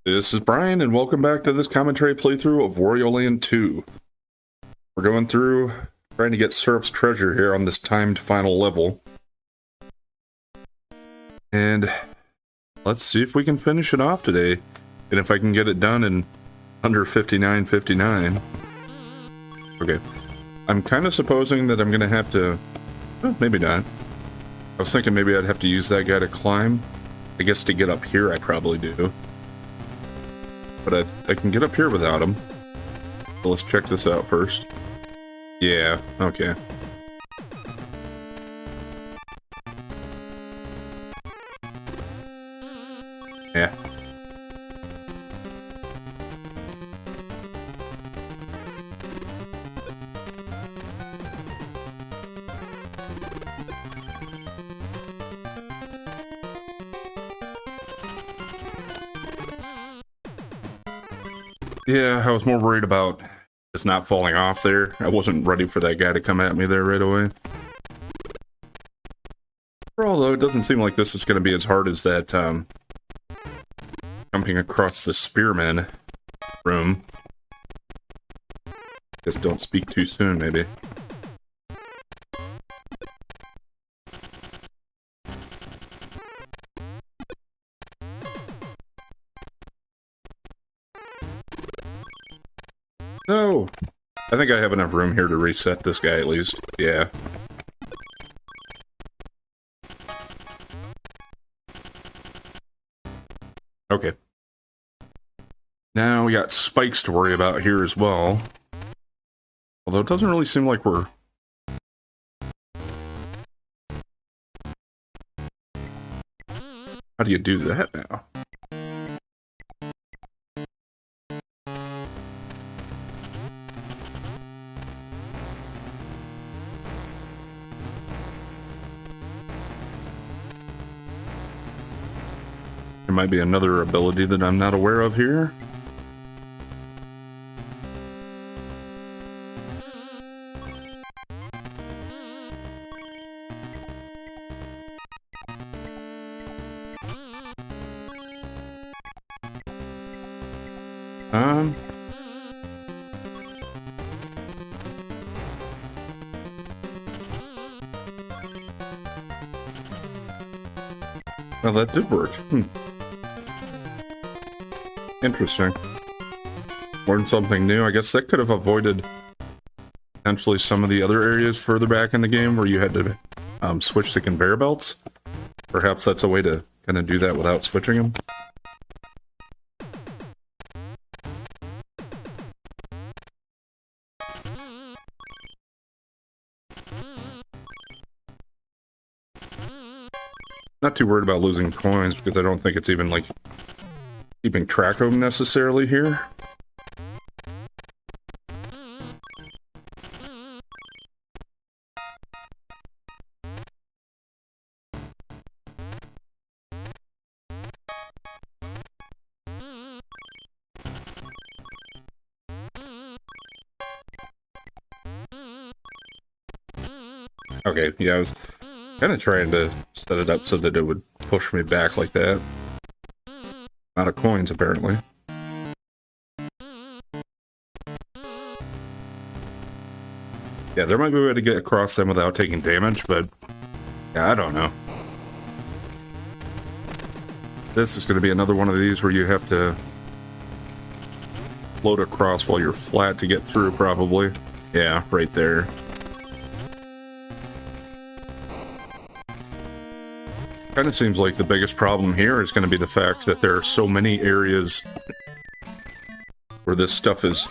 This is Brian, and welcome back to this commentary playthrough of Wario Land 2. We're going through, trying to get Syrup's treasure here on this timed final level. And let's see if we can finish it off today, and if I can get it done in under 59:59. Okay. I'm kind of supposing that I'm going to have to... Well, maybe not. I was thinking maybe I'd have to use that guy to climb. I guess to get up here I probably do. But I can get up here without him. So let's check this out first. Yeah, okay. Yeah. Yeah, I was more worried about just not falling off there. I wasn't ready for that guy to come at me there right away. Although it doesn't seem like this is going to be as hard as that jumping across the spearman room. Just don't speak too soon, maybe. No! I think I have enough room here to reset this guy at least. Yeah. Okay. Now we got spikes to worry about here as well. Although it doesn't really seem like we're... How do you do that now? There might be another ability that I'm not aware of here. Well, that did work. Interesting. Learned something new. I guess that could have avoided potentially some of the other areas further back in the game where you had to switch the conveyor belts. Perhaps that's a way to kind of do that without switching them. Not too worried about losing coins because I don't think it's even like keeping track of them necessarily here. Okay, yeah, I was kind of trying to set it up so that it would push me back like that. Out of coins, apparently. Yeah, there might be a way to get across them without taking damage, but yeah, I don't know. This is going to be another one of these where you have to float across while you're flat to get through, probably. Yeah, right there. Kind of seems like the biggest problem here is going to be the fact that there are so many areas where this stuff is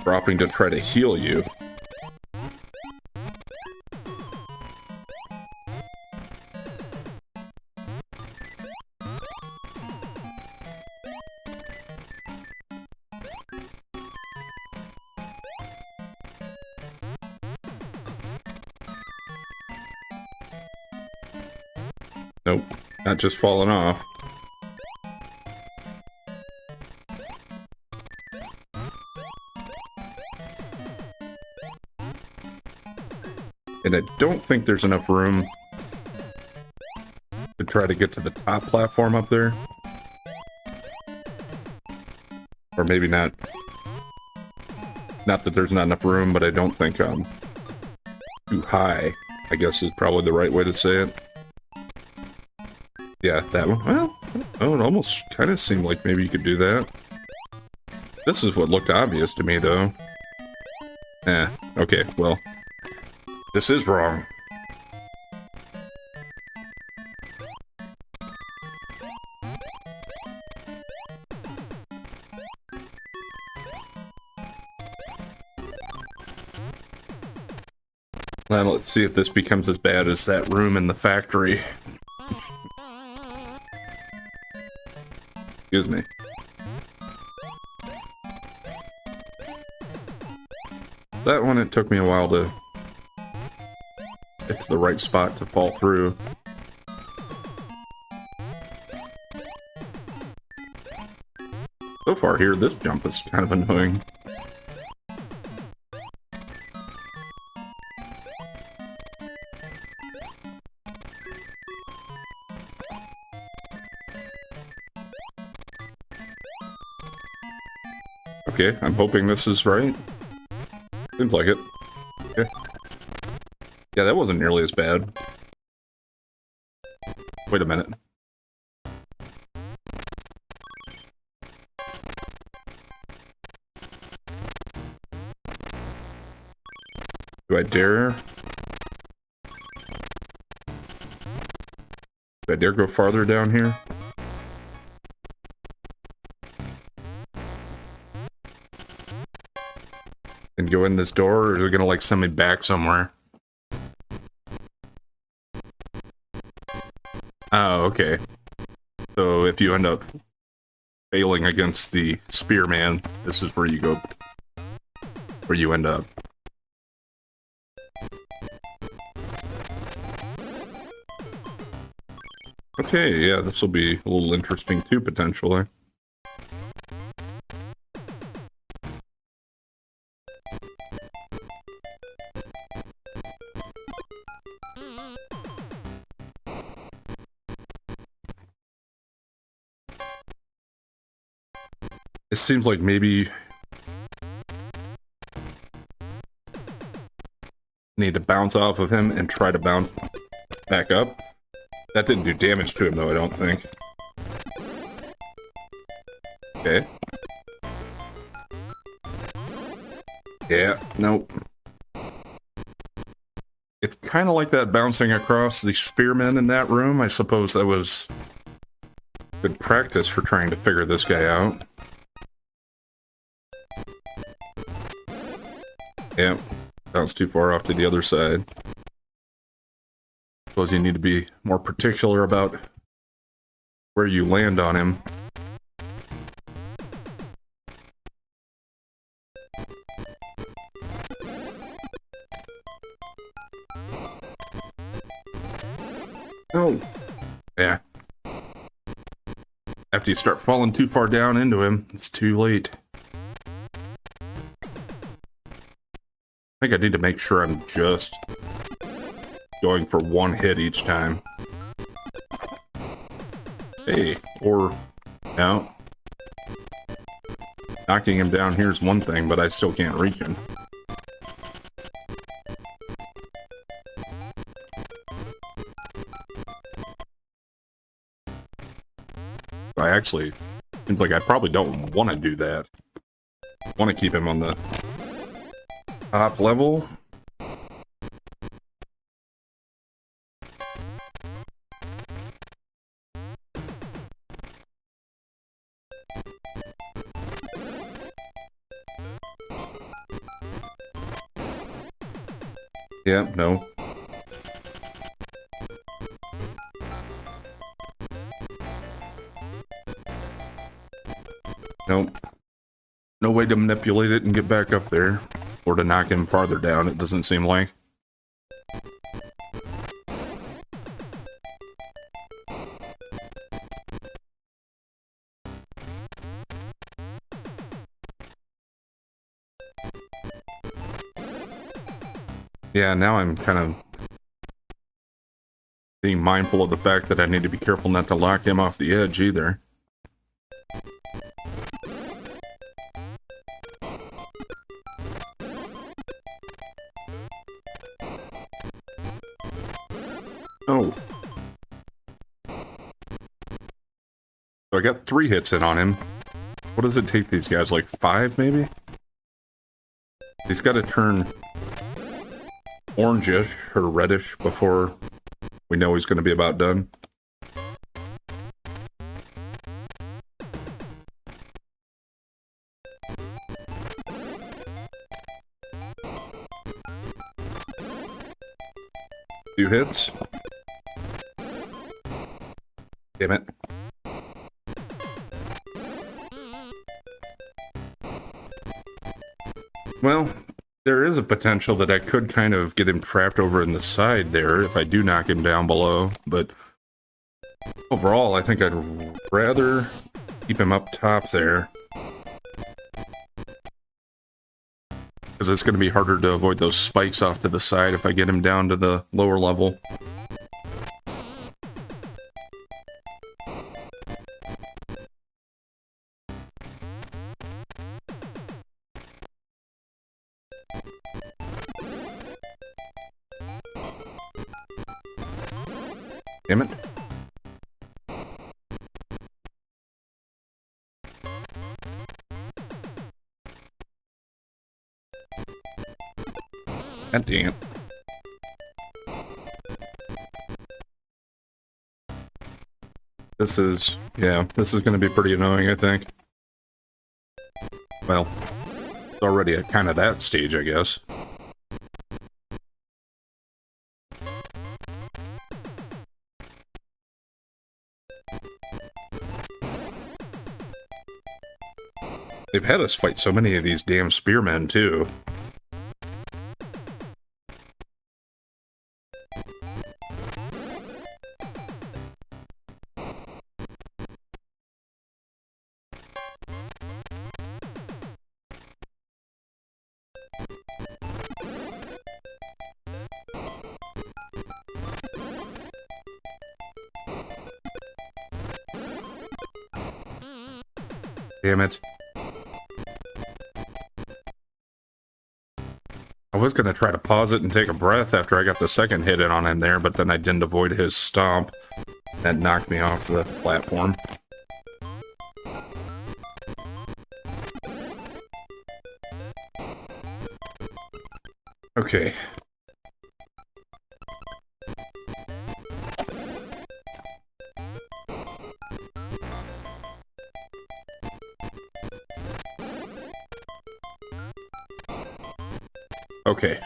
dropping to try to heal you. Nope, not just falling off. And I don't think there's enough room to try to get to the top platform up there. Or maybe not. Not that there's not enough room, but I don't think I'm too high, I guess is probably the right way to say it. Yeah, that one. Well, oh, it almost kind of seemed like maybe you could do that. This is what looked obvious to me, though. Okay, well, this is wrong. Now let's see if this becomes as bad as that room in the factory. Excuse me. That one, it took me a while to get to the right spot to fall through. So far here, this jump is kind of annoying. Okay, I'm hoping this is right. Seems like it. Okay. Yeah, that wasn't nearly as bad. Wait a minute. Do I dare? Do I dare go farther down here? And go in this door, or is it gonna like send me back somewhere? Oh, okay. So if you end up failing against the spearman, this is where you go, where you end up. Okay, yeah, this will be a little interesting too, potentially. It seems like maybe need to bounce off of him and try to bounce back up. That didn't do damage to him, though, I don't think. Okay. Yeah, nope. It's kind of like that bouncing across the spearmen in that room. I suppose that was good practice for trying to figure this guy out. Yeah, bounced too far off to the other side. Suppose you need to be more particular about where you land on him. Oh, yeah. After you start falling too far down into him, it's too late. I think I need to make sure I'm just going for one hit each time. Hey, or no. Knocking him down here's one thing, but I still can't reach him. I actually seems like I probably don't want to do that. I want to keep him on the top level. Yeah, no. Nope. No way to manipulate it and get back up there. Or to knock him farther down, it doesn't seem like. Yeah, now I'm kind of being mindful of the fact that I need to be careful not to lock him off the edge either. Oh. So I got 3 hits in on him. What does it take these guys, like 5 maybe? He's got to turn orangish or reddish before we know he's going to be about done. Few hits. Damn it. Well, there is a potential that I could kind of get him trapped over in the side there if I do knock him down below, but overall, I think I'd rather keep him up top there. Because it's going to be harder to avoid those spikes off to the side if I get him down to the lower level. Damn it. God dang it. This is going to be pretty annoying, I think. Well, it's already at kind of that stage, I guess. They've had us fight so many of these damn spearmen, too. Damn it. I was going to try to pause it and take a breath after I got the second hit in on him there, but then I didn't avoid his stomp. That knocked me off the platform. Okay. Okay.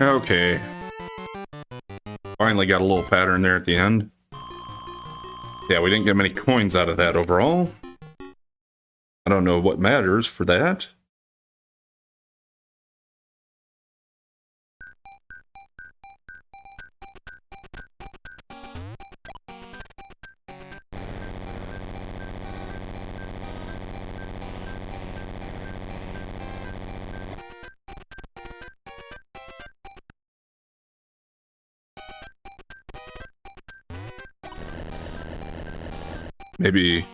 Okay. Finally got a little pattern there at the end. Yeah, we didn't get many coins out of that overall. I don't know what matters for that. Maybe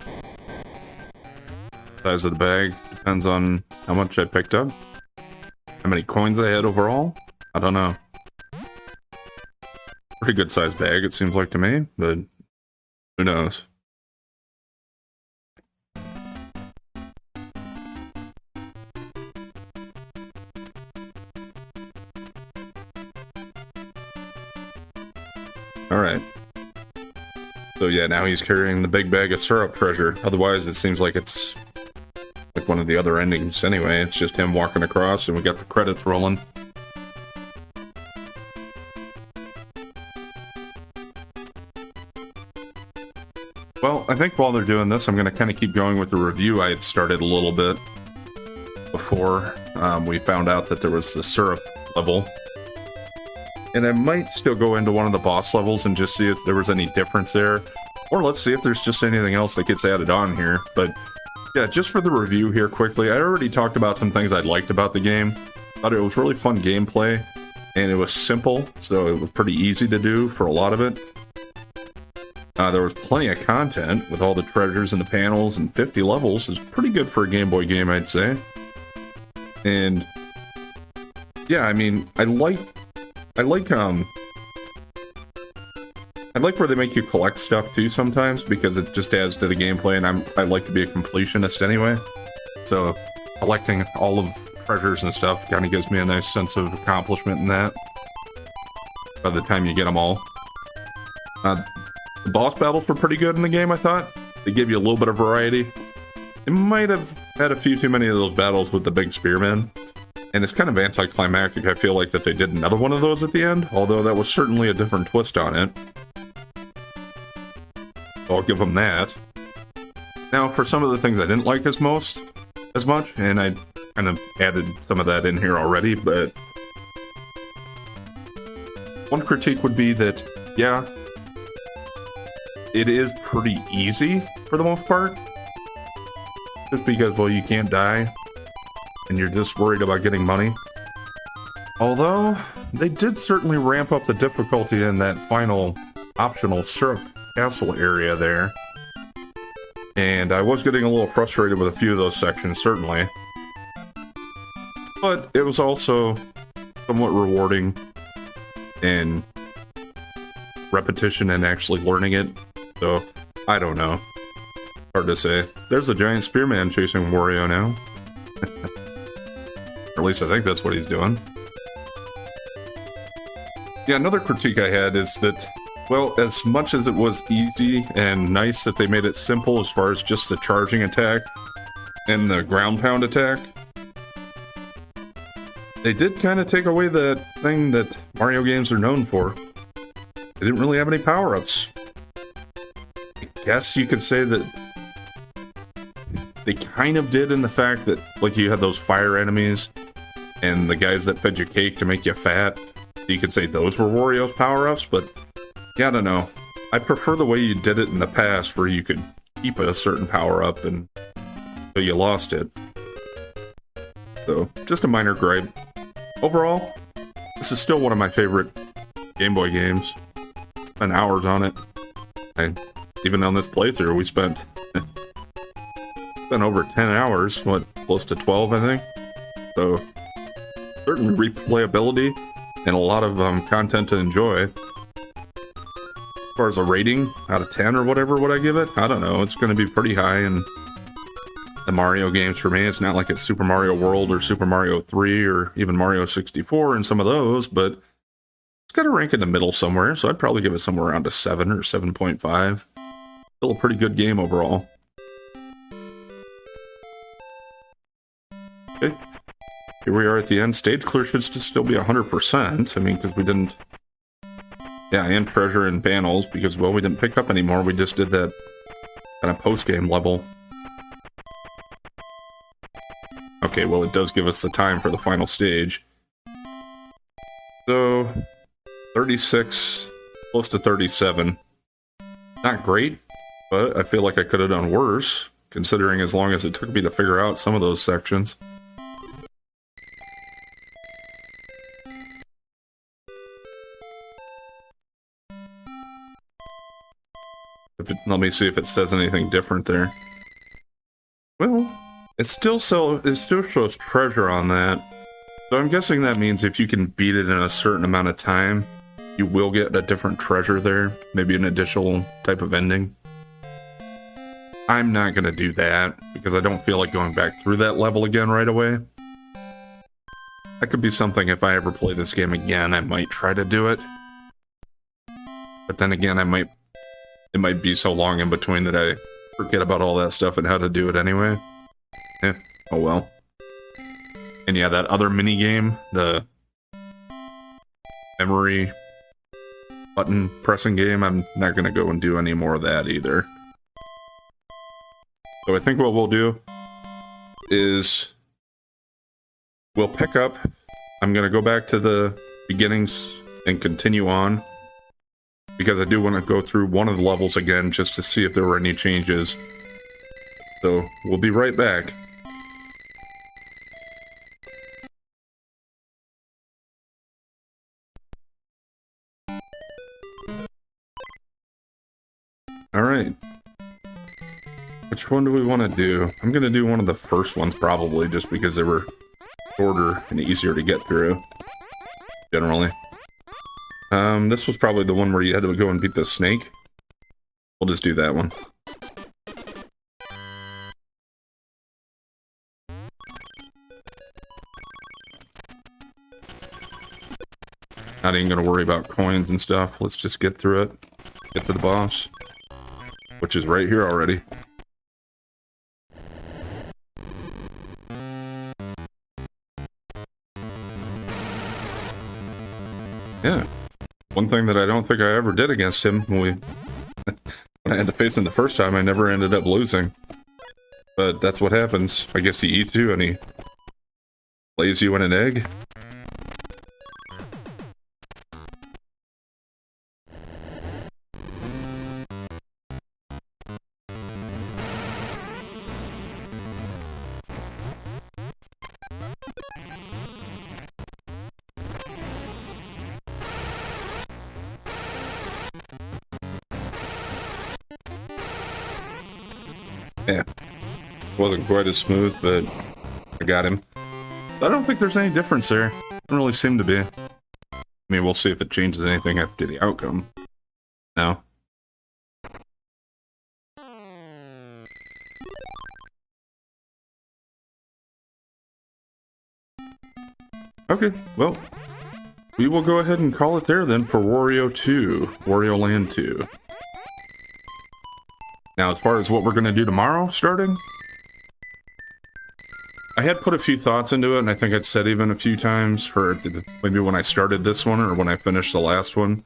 size of the bag depends on how much I picked up. How many coins I had overall? I don't know. Pretty good sized bag, it seems like to me, but who knows? Alright. So yeah, now he's carrying the big bag of syrup treasure. Otherwise, it seems like it's like one of the other endings anyway. It's just him walking across and we got the credits rolling. Well, I think while they're doing this, I'm going to kind of keep going with the review I had started a little bit before we found out that there was the syrup level. And I might still go into one of the boss levels and just see if there was any difference there. Or let's see if there's just anything else that gets added on here. But Yeah, just for the review here quickly, I already talked about some things I liked about the game. Thought it was really fun gameplay, and it was simple, so it was pretty easy to do for a lot of it. There was plenty of content with all the treasures and the panels, and 50 levels is pretty good for a Game Boy game, I'd say. And yeah, I mean, I like where they make you collect stuff too sometimes, because it just adds to the gameplay, and I like to be a completionist anyway. So collecting all of treasures and stuff kind of gives me a nice sense of accomplishment in that by the time you get them all. The boss battles were pretty good in the game, I thought. They give you a little bit of variety. They might have had a few too many of those battles with the big spearmen, and it's kind of anticlimactic. I feel like that they did another one of those at the end, although that was certainly a different twist on it. So I'll give them that. Now, for some of the things I didn't like as much, and I kind of added some of that in here already, but one critique would be that, yeah, it is pretty easy for the most part. Just because, well, you can't die, and you're just worried about getting money. Although, they did certainly ramp up the difficulty in that final optional syrup castle area there. And I was getting a little frustrated with a few of those sections, certainly. But it was also somewhat rewarding in repetition and actually learning it. So, I don't know. Hard to say. There's a giant spearman chasing Wario now. Or at least I think that's what he's doing. Yeah, another critique I had is that, well, as much as it was easy and nice that they made it simple as far as just the charging attack and the ground pound attack, they did kind of take away that thing that Mario games are known for. They didn't really have any power-ups. I guess you could say that they kind of did in the fact that, like, you had those fire enemies and the guys that fed you cake to make you fat. You could say those were Wario's power-ups, but yeah, I don't know. I prefer the way you did it in the past, where you could keep a certain power-up and so you lost it. So, just a minor gripe. Overall, this is still one of my favorite Game Boy games. Spent hours on it. Even on this playthrough, we spent over 10 hours, what, close to 12, I think? So, certainly replayability and a lot of content to enjoy. As far as a rating, out of 10 or whatever would I give it? I don't know, it's going to be pretty high in the Mario games for me. It's not like it's Super Mario World or Super Mario 3 or even Mario 64 and some of those, but it's got to rank in the middle somewhere, so I'd probably give it somewhere around a 7 or 7.5. Still a pretty good game overall. Okay, here we are at the end. Stage clear should still be 100%. I mean, because we didn't... Yeah, and treasure and panels, because, well, we didn't pick up anymore. We just did that kind of post-game level. Okay, well, it does give us the time for the final stage. So, 36, close to 37. Not great, but I feel like I could have done worse, considering as long as it took me to figure out some of those sections. Let me see if it says anything different there. Well, it still shows treasure on that. So I'm guessing that means if you can beat it in a certain amount of time, you will get a different treasure there. Maybe an additional type of ending. I'm not going to do that, because I don't feel like going back through that level again right away. That could be something, if I ever play this game again, I might try to do it. But then again, it might be so long in between that I forget about all that stuff and how to do it anyway. Eh, oh well. And yeah, that other mini-game, the memory button pressing game, I'm not going to go and do any more of that either. So I think what we'll do is we'll pick up. I'm going to go back to the beginnings and continue on, because I do want to go through one of the levels again just to see if there were any changes. So we'll be right back. Alright. Which one do we want to do? I'm going to do one of the first ones probably, just because they were shorter and easier to get through. Generally. This was probably the one where you had to go and beat the snake. We'll just do that one. Not even going to worry about coins and stuff. Let's just get through it. Get to the boss. Which is right here already. Yeah. One thing that I don't think I ever did against him when I had to face him the first time, I never ended up losing. But that's what happens. I guess he eats you and he lays you in an egg. Yeah. Wasn't quite as smooth, but I got him. I don't think there's any difference there. Doesn't really seem to be. I mean, we'll see if it changes anything after the outcome. No. Okay, well, we will go ahead and call it there then for Wario 2, Wario Land 2. Now, as far as what we're going to do tomorrow, starting, I had put a few thoughts into it, and I think I'd said even a few times for maybe when I started this one or when I finished the last one.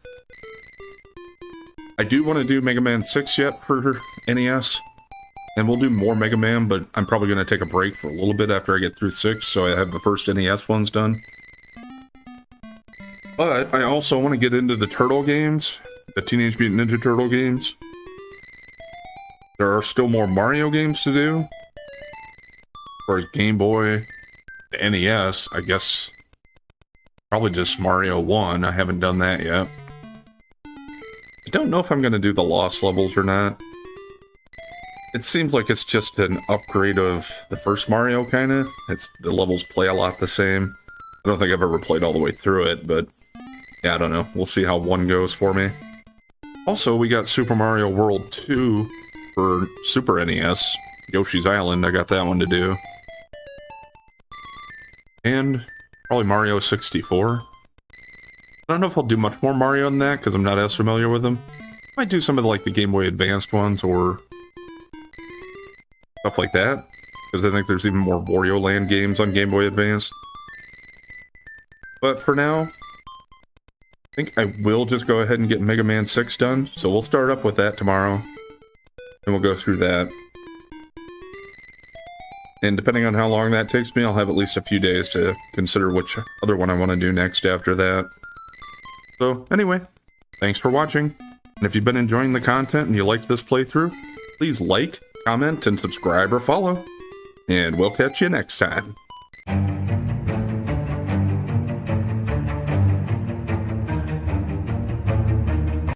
I do want to do Mega Man 6 yet for NES, and we'll do more Mega Man, but I'm probably going to take a break for a little bit after I get through 6, so I have the first NES ones done. But I also want to get into the Turtle games, the Teenage Mutant Ninja Turtle games. There are still more Mario games to do. As far as Game Boy, the NES, I guess probably just Mario 1. I haven't done that yet. I don't know if I'm going to do the Lost levels or not. It seems like it's just an upgrade of the first Mario, kind of. The levels play a lot the same. I don't think I've ever played all the way through it, but yeah, I don't know. We'll see how one goes for me. Also, we got Super Mario World 2 for Super NES. Yoshi's Island, I got that one to do. And probably Mario 64. I don't know if I'll do much more Mario than that, because I'm not as familiar with them. Might do some of the Game Boy Advanced ones, or stuff like that. Because I think there's even more Wario Land games on Game Boy Advance. But for now, I think I will just go ahead and get Mega Man 6 done. So we'll start up with that tomorrow. And we'll go through that. And depending on how long that takes me, I'll have at least a few days to consider which other one I want to do next after that. So, anyway, thanks for watching. And if you've been enjoying the content and you liked this playthrough, please like, comment, and subscribe or follow. And we'll catch you next time.